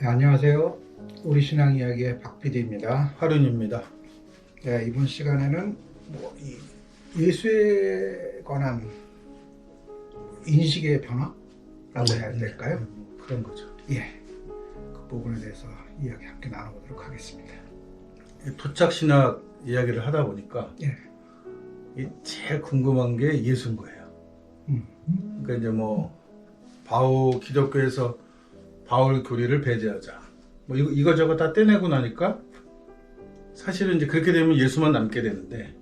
네, 안녕하세요. 우리 신앙 이야기의 박 PD입니다. 하륜입니다. 네, 이번 시간에는 예수에 관한 인식의 변화라고 해야 될까요? 그런 거죠. 예, 그 부분에 대해서 이야기 함께 나눠보도록 하겠습니다. 도착 신학 이야기를 하다 보니까 예. 제일 궁금한 게 예수인 거예요. 그러니까 이제 기독교에서 바울 교리를 배제하자. 이거저거 다 떼내고 나니까 사실은 이제 그렇게 되면 예수만 남게 되는데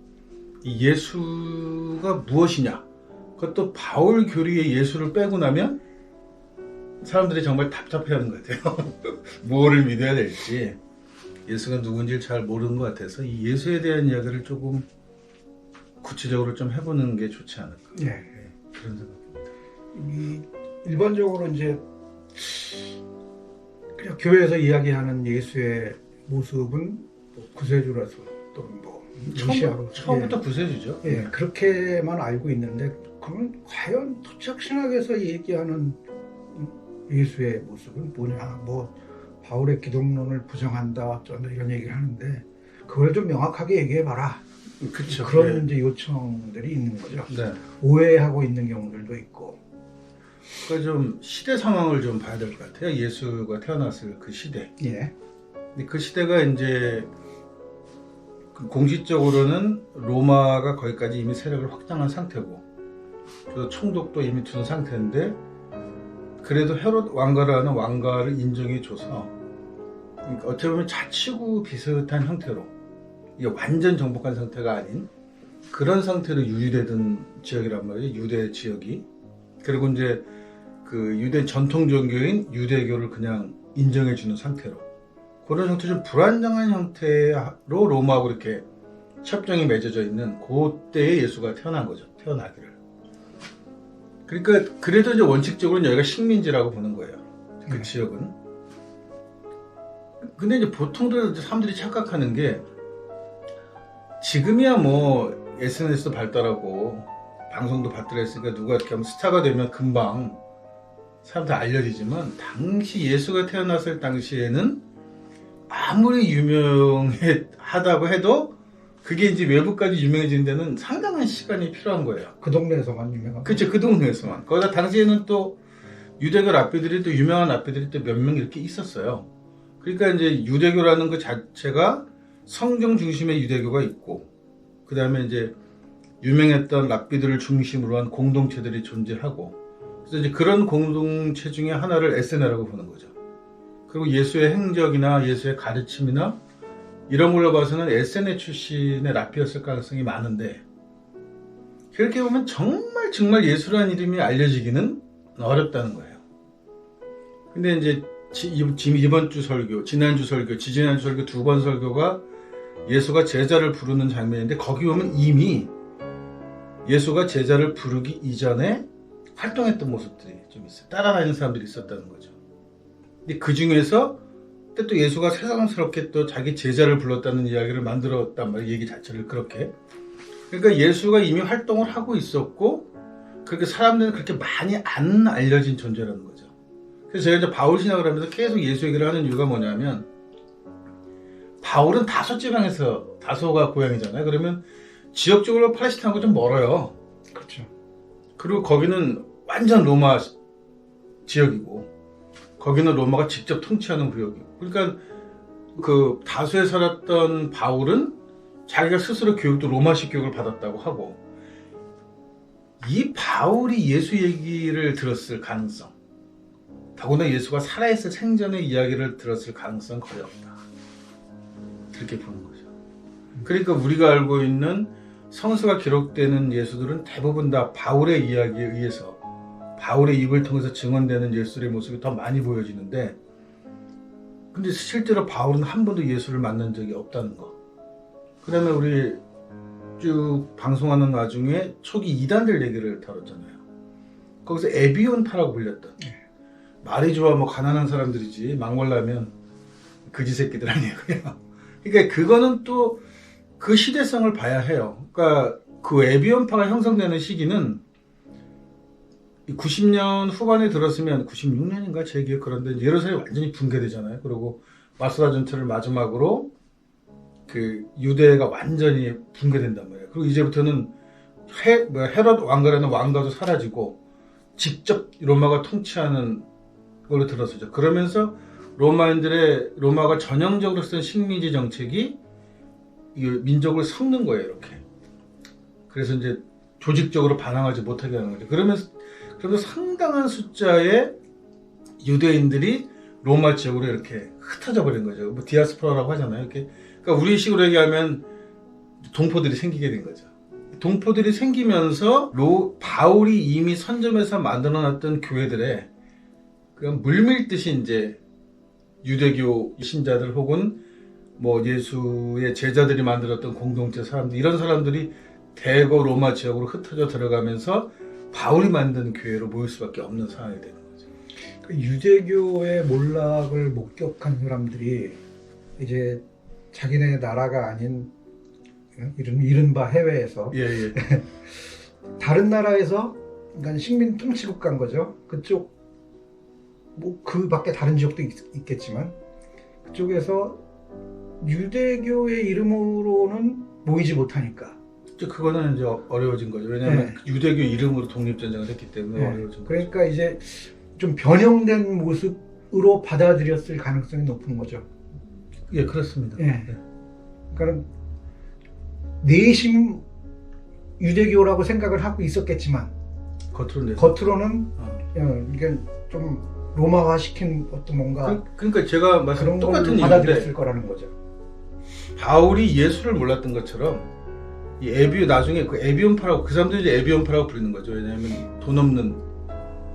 이 예수가 무엇이냐? 그것도 바울 교리의 예수를 빼고 나면 사람들이 정말 답답해하는 것 같아요. 뭐를 믿어야 될지 예수가 누군지 잘 모르는 것 같아서 이 예수에 대한 이야기를 조금 구체적으로 좀 해보는 게 좋지 않을까. 예. 그런 생각입니다. 일반적으로 이제 그냥 교회에서 이야기하는 예수의 모습은 구세주라서 또는 메시아로 처음부터 구세주죠. 예, 그렇게만 알고 있는데 그러면 과연 도착 신학에서 얘기하는 예수의 모습은 뭐냐? 바울의 기독론을 부정한다, 어쩐다 이런 얘기를 하는데 그걸 좀 명확하게 얘기해봐라. 그렇죠. 그런 이제 요청들이 있는 거죠. 네. 오해하고 있는 경우들도 있고. 그러니까 좀 시대 상황을 좀 봐야 될 것 같아요. 예수가 태어났을 그 시대. 예. 근데 그 시대가 이제 공식적으로는 로마가 거기까지 이미 세력을 확장한 상태고, 그래서 총독도 이미 둔 상태인데, 그래도 헤롯 왕가라는 왕가를 인정해줘서, 그러니까 어떻게 보면 자치구 비슷한 형태로, 이게 완전 정복한 상태가 아닌 그런 상태로 유지되던 지역이란 말이에요. 유대 지역이. 그리고 이제 그 유대 전통 종교인 유대교를 그냥 인정해주는 상태로, 그런 형태 좀 불안정한 형태로 로마하고 이렇게 협정이 맺어져 있는 그때에 예수가 태어난 거죠. 태어나기를. 그러니까 그래도 이제 원칙적으로는 여기가 식민지라고 보는 거예요. 그 지역은. 근데 이제 보통들 사람들이 착각하는 게 지금이야 SNS도 발달하고 방송도 발달했으니까 누가 이렇게 하면 스타가 되면 금방 사람들 알려지지만 당시 예수가 태어났을 당시에는 아무리 유명하다고 해도 그게 이제 외부까지 유명해지는 데는 상당한 시간이 필요한 거예요. 그 동네에서만 유명한. 그렇죠. 그 동네에서만. 거기다 당시에는 또 유대교 랍비들이 또 유명한 랍비들이 또 몇 명 이렇게 있었어요. 그러니까 이제 유대교라는 것 자체가 성경 중심의 유대교가 있고, 그 다음에 이제 유명했던 랍비들을 중심으로 한 공동체들이 존재하고, 그래서 이제 그런 공동체 중에 하나를 에세네라고 보는 거죠. 그리고 예수의 행적이나 예수의 가르침이나 이런 걸로 봐서는 에세네 출신의 랍비였을 가능성이 많은데, 그렇게 보면 정말 예수라는 이름이 알려지기는 어렵다는 거예요. 근데 이제 이번 주 설교, 지난주 설교, 지지난주 설교 두 번 설교가 예수가 제자를 부르는 장면인데, 거기 보면 이미 예수가 제자를 부르기 이전에 활동했던 모습들이 좀 있어요. 따라다니는 사람들이 있었다는 거죠. 근데 그 중에서 또 예수가 세상스럽게 또 자기 제자를 불렀다는 이야기를 만들었단 말이에요. 얘기 자체를 그렇게. 그러니까 예수가 이미 활동을 하고 있었고, 그렇게 사람들은 그렇게 많이 안 알려진 존재라는 거죠. 그래서 제가 이제 바울 신학을 하면서 계속 예수 얘기를 하는 이유가 뭐냐면, 바울은 다소 지방에서, 다소가 고향이잖아요. 그러면 지역적으로 팔레스타인하고 좀 멀어요. 그렇죠. 그리고 거기는 완전 로마 지역이고, 거기는 로마가 직접 통치하는 구역이고, 그러니까 그 다소에 살았던 바울은 자기가 스스로 교육도 로마식 교육을 받았다고 하고, 이 바울이 예수 얘기를 들었을 가능성, 더구나 예수가 살아있을 생전의 이야기를 들었을 가능성은 거의 없다. 그렇게 보는 거죠. 그러니까 우리가 알고 있는 성서가 기록되는 예수들은 대부분 다 바울의 이야기에 의해서, 바울의 입을 통해서 증언되는 예수의 모습이 더 많이 보여지는데, 근데 실제로 바울은 한 번도 예수를 만난 적이 없다는 거. 그 다음에 우리 쭉 방송하는 와중에 초기 이단들 얘기를 다뤘잖아요. 거기서 에비온파라고 불렸던, 말이 좋아 가난한 사람들이지 막말라면 그지 새끼들 아니에요. 그러니까 그거는 또 그 시대성을 봐야 해요. 그러니까 그 에비온파가 형성되는 시기는 90년 후반에 들었으면 96년인가 제 기억 그런데 예루살렘이 완전히 붕괴되잖아요. 그리고 마수다 전투를 마지막으로 그 유대가 완전히 붕괴된단 말이에요. 그리고 이제부터는 헤롯 왕가라는 왕가도 사라지고 직접 로마가 통치하는 걸로 들었었죠. 그러면서 로마가 전형적으로 쓴 식민지 정책이 이 민족을 섞는 거예요, 이렇게. 그래서 이제 조직적으로 반항하지 못하게 하는 거죠. 그러면서 상당한 숫자의 유대인들이 로마 지역으로 이렇게 흩어져 버린 거죠. 뭐 디아스포라라고 하잖아요. 이렇게. 그러니까 우리 식으로 얘기하면 동포들이 생기게 된 거죠. 동포들이 생기면서 바울이 이미 선점해서 만들어놨던 교회들에 그냥 물밀듯이 이제 유대교 신자들 혹은 뭐 예수의 제자들이 만들었던 공동체 사람들 이런 사람들이 대거 로마 지역으로 흩어져 들어가면서 바울이 만든 교회로 모일 수밖에 없는 상황이 되는 거죠. 그 유대교의 몰락을 목격한 사람들이 이제 자기네 나라가 아닌 이른바 해외에서 예. 다른 나라에서 그러니까 식민 통치국 간 거죠. 그쪽 뭐 그 밖에 다른 지역도 있겠지만 그쪽에서 유대교의 이름으로는 모이지 못하니까. 그거는 이제 어려워진 거죠. 왜냐하면 유대교 이름으로 독립전쟁을 했기 때문에 어려워진 거죠. 그러니까 이제 좀 변형된 모습으로 받아들였을 가능성이 높은 거죠. 예, 그렇습니다. 그러니까 내심 유대교라고 생각을 하고 있었겠지만 겉으로는 이게 좀 로마화 시킨 어떤 뭔가 그러니까 제가 말씀 똑같은 얘기인데 받아들였을 거라는 거죠. 바울이 예수를 몰랐던 것처럼 이 나중에 그 에비온파라고 그 사람들이 이제 에비온파라고 부르는 거죠. 왜냐하면 돈 없는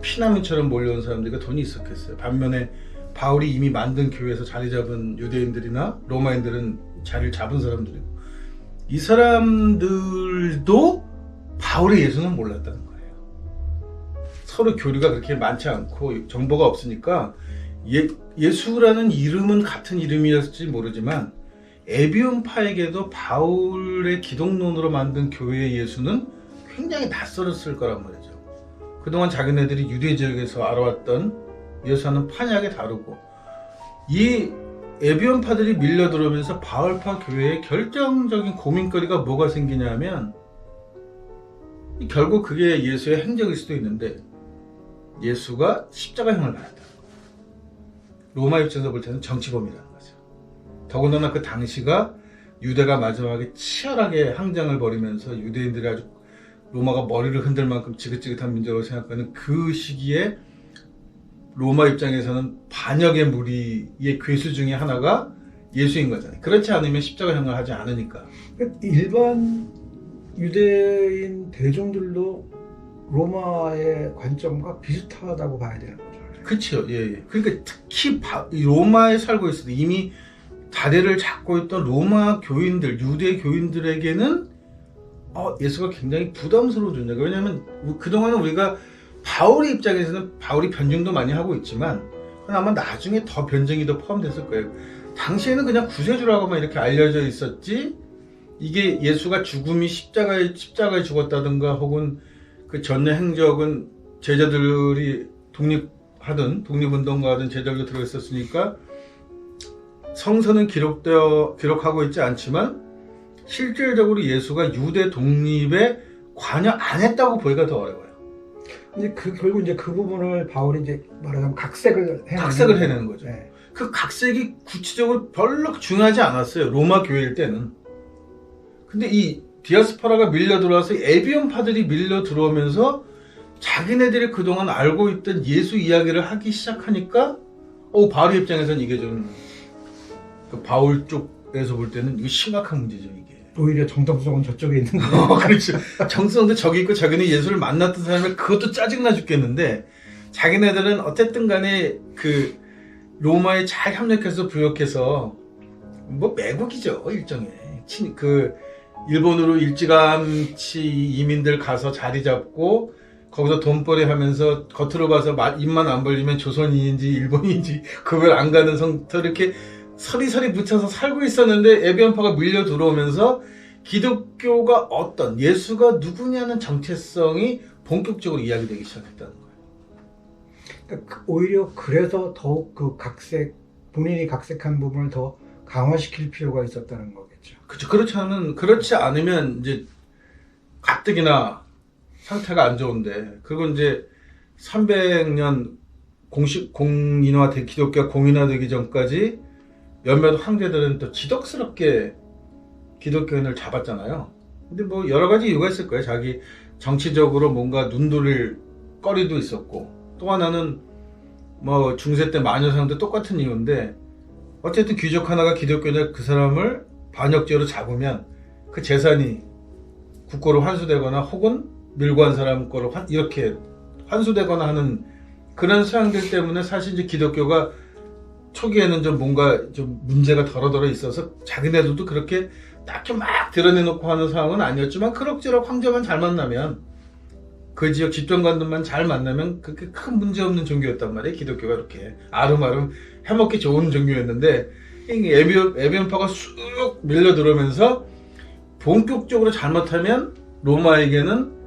피난민처럼 몰려온 사람들이 돈이 있었겠어요. 반면에 바울이 이미 만든 교회에서 자리 잡은 유대인들이나 로마인들은 자리를 잡은 사람들이고 이 사람들도 바울의 예수는 몰랐다는 거예요. 서로 교류가 그렇게 많지 않고 정보가 없으니까 예수라는 이름은 같은 이름이었을지 모르지만 에비온파에게도 바울의 기독론으로 만든 교회의 예수는 굉장히 낯설었을 거란 말이죠. 그동안 자기네들이 유대 지역에서 알아왔던 예수와는 판이하게 다르고 이 에비온파들이 밀려 들어오면서 바울파 교회에 결정적인 고민거리가 뭐가 생기냐면 결국 그게 예수의 행적일 수도 있는데 예수가 십자가형을 받았다는 거예요. 로마 입장에서 볼 때는 정치범이라는 거죠. 더군다나 그 당시가 유대가 마지막에 치열하게 항쟁을 벌이면서 유대인들이 아주 로마가 머리를 흔들 만큼 지긋지긋한 민족으로 생각하는 그 시기에 로마 입장에서는 반역의 무리의 괴수 중에 하나가 예수인 거잖아요. 그렇지 않으면 십자가형을 하지 않으니까. 일반 유대인 대중들도 로마의 관점과 비슷하다고 봐야 되는 거죠. 그렇죠. 예. 그러니까 특히 로마에 살고 있을 때 이미 다리를 잡고 있던 로마 교인들, 유대 교인들에게는 예수가 굉장히 부담스러운 존재가. 왜냐하면 그동안은 우리가 바울의 입장에서는 바울이 변증도 많이 하고 있지만 아마 나중에 더 변증이 더 포함됐을 거예요. 당시에는 그냥 구세주라고만 이렇게 알려져 있었지 이게 예수가 죽음이 십자가에 죽었다든가 혹은 그 전의 행적은 제자들이 독립운동가 하던 제자들도 들어있었으니까 성서는 기록하고 있지 않지만 실질적으로 예수가 유대 독립에 관여 안 했다고 보기가 더 어려워요. 이제 결국 이제 그 부분을 바울이 이제 말하자면 각색을 해내는 거죠. 네. 그 각색이 구체적으로 별로 중요하지 않았어요. 로마 교회일 때는. 근데 이 디아스포라가 밀려 들어와서 에비온파들이 밀려 들어오면서 자기네들이 그동안 알고 있던 예수 이야기를 하기 시작하니까 바울 입장에서는 이게 좀 그 바울 쪽에서 볼 때는 이게 심각한 문제죠. 이게 오히려 정통성은 저쪽에 있는데 그렇죠. 정성도 저기 있고 자기는 예수를 만났던 사람이 그것도 짜증나 죽겠는데 자기네들은 어쨌든 간에 그 로마에 잘 협력해서 부역해서 뭐 매국이죠. 일종의 그 일본으로 일찌감치 이민들 가서 자리 잡고 거기서 돈벌이 하면서 겉으로 봐서 입만 안 벌리면 조선인인지 일본인지 그걸 안 가는 성터 이렇게 서리서리 붙여서 살고 있었는데 에비온파가 밀려 들어오면서 기독교가 예수가 누구냐는 정체성이 본격적으로 이야기되기 시작했다는 거예요. 그러니까 오히려 그래서 더욱 그 본인이 각색한 부분을 더 강화시킬 필요가 있었다는 거겠죠. 그렇죠. 그렇지 않으면 이제 가뜩이나 상태가 안 좋은데, 그리고 이제 300년 기독교가 공인화되기 전까지 몇몇 황제들은 또 지독스럽게 기독교인을 잡았잖아요. 근데 뭐 여러 가지 이유가 있을 거예요. 자기 정치적으로 뭔가 눈돌릴 거리도 있었고, 또 하나는 뭐 중세 때 마녀상도 똑같은 이유인데, 어쨌든 귀족 하나가 기독교인을 그 사람을 반역죄로 잡으면 그 재산이 국고로 환수되거나 혹은 밀고 한 사람 거로 이렇게 환수되거나 하는 그런 사항들 때문에 사실 이제 기독교가 초기에는 좀 뭔가 좀 문제가 덜어덜어 있어서 자기네들도 그렇게 딱히 막 드러내놓고 하는 상황은 아니었지만, 그럭저럭 황제만 잘 만나면, 그 지역 집정관들만 잘 만나면 그렇게 큰 문제 없는 종교였단 말이에요. 기독교가 이렇게 아름아름 해먹기 좋은 종교였는데, 에비온파가 쑥 밀려 들어오면서 본격적으로 잘못하면 로마에게는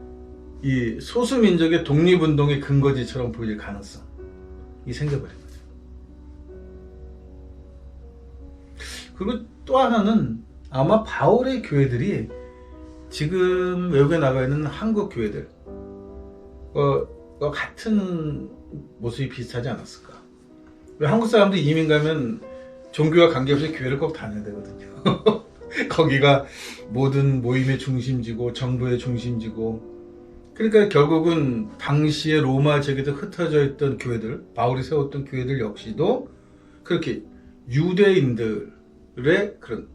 이 소수민족의 독립운동의 근거지처럼 보일 가능성이 생겨버린 거죠. 그리고 또 하나는 아마 바울의 교회들이 지금 외국에 나가 있는 한국 교회들 같은 모습이 비슷하지 않았을까. 왜 한국 사람들 이민 가면 종교와 관계없이 교회를 꼭 다녀야 되거든요. 거기가 모든 모임의 중심지고 정부의 중심지고, 그러니까 결국은 당시에 로마 지역에도 흩어져 있던 교회들, 바울이 세웠던 교회들 역시도 그렇게 유대인들의 그런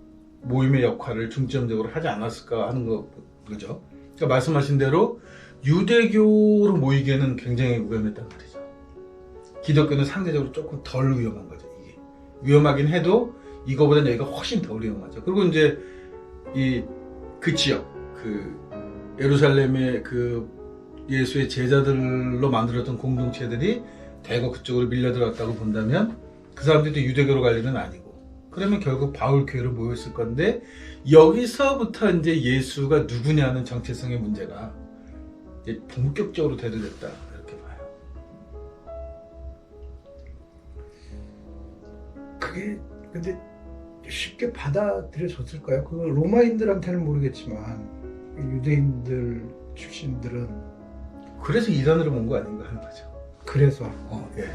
모임의 역할을 중점적으로 하지 않았을까 하는 거죠. 그러니까 말씀하신 대로 유대교로 모이기에는 굉장히 위험했단 말이죠. 기독교는 상대적으로 조금 덜 위험한 거죠. 이게 위험하긴 해도 이거보다는 여기가 훨씬 더 위험하죠. 그리고 이제 그 지역, 예루살렘의 예수의 제자들로 만들었던 공동체들이 대거 그쪽으로 밀려들었다고 본다면, 그 사람들도 유대교로 갈 일은 아니고, 그러면 결국 바울 교회로 모였을 건데, 여기서부터 이제 예수가 누구냐는 정체성의 문제가 이제 본격적으로 대두됐다, 이렇게 봐요. 그게 근데 쉽게 받아들여졌을까요? 그 로마인들한테는 모르겠지만 유대인들 출신들은 그래서 이단으로 온 거 아닌가 하는 거죠. 그래서 예.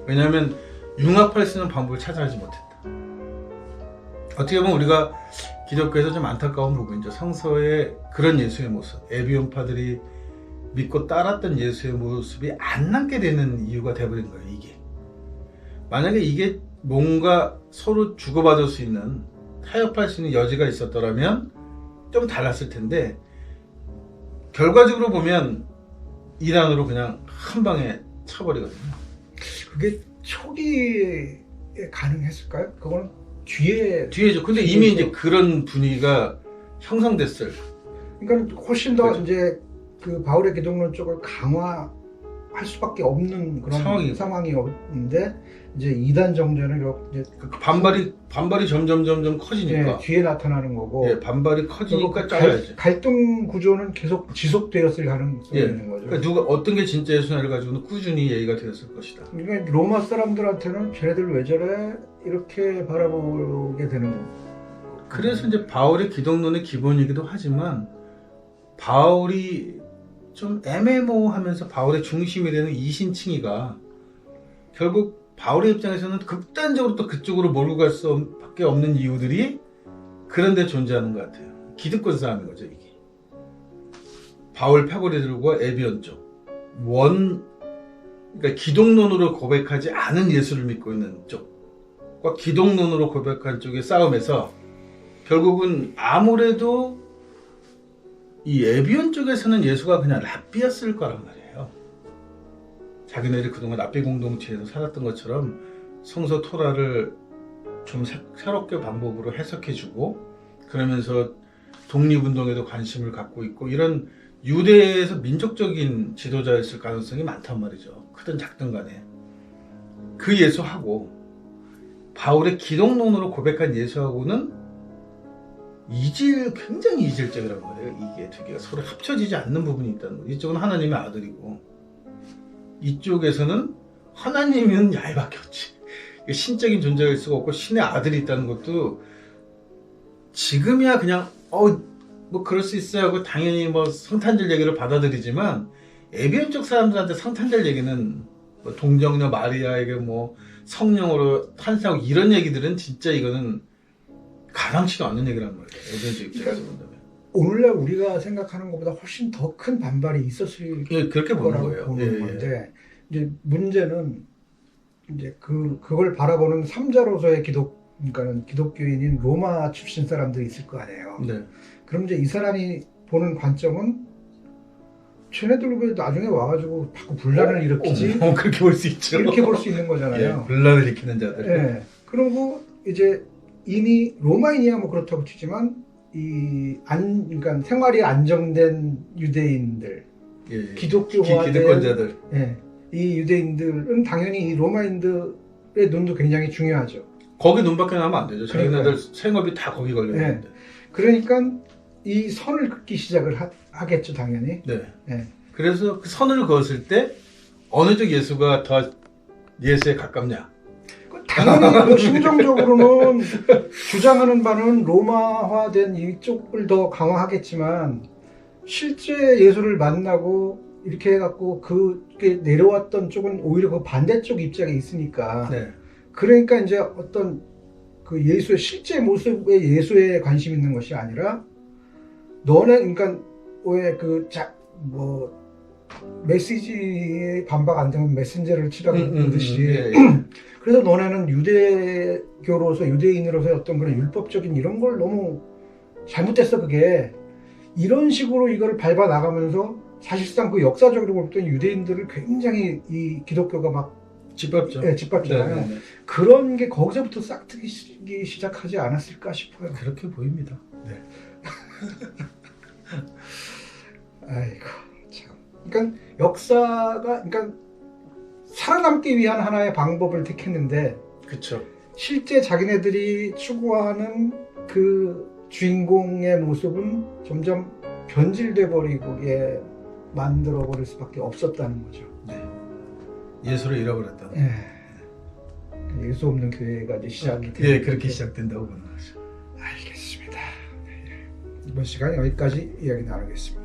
왜냐하면 융합할 수 있는 방법을 찾아내지 못했다. 어떻게 보면 우리가 기독교에서 좀 안타까운 부분이죠. 성서의 그런 예수의 모습, 에비온파들이 믿고 따랐던 예수의 모습이 안 남게 되는 이유가 돼버린 거예요. 이게 만약에 이게 뭔가 서로 주고받을 수 있는, 타협할 수 있는 여지가 있었더라면 좀 달랐을 텐데, 결과적으로 보면 이단으로 그냥 한 방에 쳐버리거든요. 그게 초기에 가능했을까요? 그건 뒤에죠. 근데 이미 이제 그런 분위기가 형성됐어요. 그러니까 훨씬 더 그렇죠. 이제 그 바울의 기독론 쪽을 강화할 수밖에 없는 그런 상황이었는데, 이제 이단 정전을 이제 반발이 점점 커지니까. 뒤에 나타나는 거고. 예, 반발이 커지니까 잘라야지. 갈등 구조는 계속 지속되었을 가능성이 있는 거죠. 그러니까 어떤 게 진짜 예수나를 가지고는 꾸준히 얘기가 되었을 것이다. 그러니까 로마 사람들한테는 쟤네들 왜 저래 이렇게 바라보게 되는 거고. 그래서 이제 바울의 기독론의 기본이기도 하지만, 바울이 좀 애매모호하면서 바울의 중심이 되는 이신칭의가 결국 바울의 입장에서는 극단적으로 또 그쪽으로 몰고 갈 수밖에 없는 이유들이 그런 데 존재하는 것 같아요. 기득권 싸움인 거죠, 이게. 바울 패거리들과 에비온 쪽, 그러니까 기독론으로 고백하지 않은 예수를 믿고 있는 쪽과 기독론으로 고백한 쪽의 싸움에서 결국은 아무래도 이 에비온 쪽에서는 예수가 그냥 랍비였을 거란 말이에요. 자기네들이 그동안 랍비 공동체에서 살았던 것처럼 성서 토라를 좀 새롭게 방법으로 해석해주고, 그러면서 독립운동에도 관심을 갖고 있고, 이런 유대에서 민족적인 지도자였을 가능성이 많단 말이죠. 크든 작든 간에. 그 예수하고 바울의 기독론으로 고백한 예수하고는 굉장히 이질적이란 말이에요. 이게 두 개가 서로 합쳐지지 않는 부분이 있다는 거예요. 이쪽은 하나님의 아들이고, 이쪽에서는 하나님은 야훼밖에 없지. 신적인 존재일 수가 없고 신의 아들이 있다는 것도 지금이야 그냥 뭐 그럴 수 있어요 하고 당연히 뭐 성탄절 얘기를 받아들이지만 에비온 쪽 사람들한테 성탄절 얘기는 뭐 동정녀 마리아에게 뭐 성령으로 탄생하고 이런 얘기들은 진짜 이거는 가당치도 않는 얘기란 말이에요. 에비온 쪽 입장에서 본다면. 오늘날 우리가 생각하는 것보다 훨씬 더 큰 반발이 있었을 예, 그렇게 보는 거라고 거예요. 보는 예, 건데 이제 문제는 이제 그걸 바라보는 삼자로서의 그러니까는 기독교인인 로마 출신 사람들이 있을 거 아니에요. 네. 그럼 이제 이 사람이 보는 관점은 쟤네들 왜 나중에 와가지고 자꾸 분란을 일으키지? 그렇게 볼 수 있죠. 이렇게 볼 수 있는 거잖아요. 예, 분란을 일으키는 자들. 예. 그리고 이제 이미 로마인이야 뭐 그렇다고 치지만 그러니까 생활이 안정된 유대인들, 예, 기독교화된 기득권자들. 예. 이 유대인들은 당연히 이 로마인들의 눈도 굉장히 중요하죠. 거기 눈밖에 나면 안 되죠. 그러니까요. 자기네들 생업이 다 거기 걸려 있는데. 그러니까 이 선을 긋기 시작을 하겠죠, 당연히. 네. 예. 그래서 그 선을 그었을 때 어느 쪽 예수가 더 예수에 가깝냐? 당연히 뭐 심정적으로는 주장하는 바는 로마화된 이쪽을 더 강화하겠지만 실제 예수를 만나고 이렇게 해갖고 그게 내려왔던 쪽은 오히려 그 반대쪽 입장에 있으니까 네. 그러니까 이제 어떤 그 예수의 실제 모습의 예수에 관심 있는 것이 아니라 너네 그러니까 왜 뭐 메시지에 반박 안 되면 메신저를 치라고 그러듯이 예, 예. 그래서 너네는 유대교로서 유대인으로서의 어떤 그런 율법적인 이런 걸 너무 잘못됐어 그게 이런 식으로 이걸 밟아 나가면서 사실상 그 역사적으로 볼 때 유대인들을 굉장히 이 기독교가 막 짓밟죠. 짓밟잖아요. 네, 네, 네. 그런 게 거기서부터 싹트기 시작하지 않았을까 싶어요. 그렇게 보입니다. 네. 아이고 참. 그러니까 역사가 그러니까 살아남기 위한 하나의 방법을 택했는데 그렇죠. 실제 자기네들이 추구하는 그 주인공의 모습은 점점 변질돼 버리고 만들어 버릴 수밖에 없었다는 거죠. 네. 예수를 잃어버렸다. 예. 예수 없는 교회가 이제 시작이 예, 그렇게 시작된다고 보는 거죠. 알겠습니다. 이번 시간 여기까지 이야기 나누겠습니다.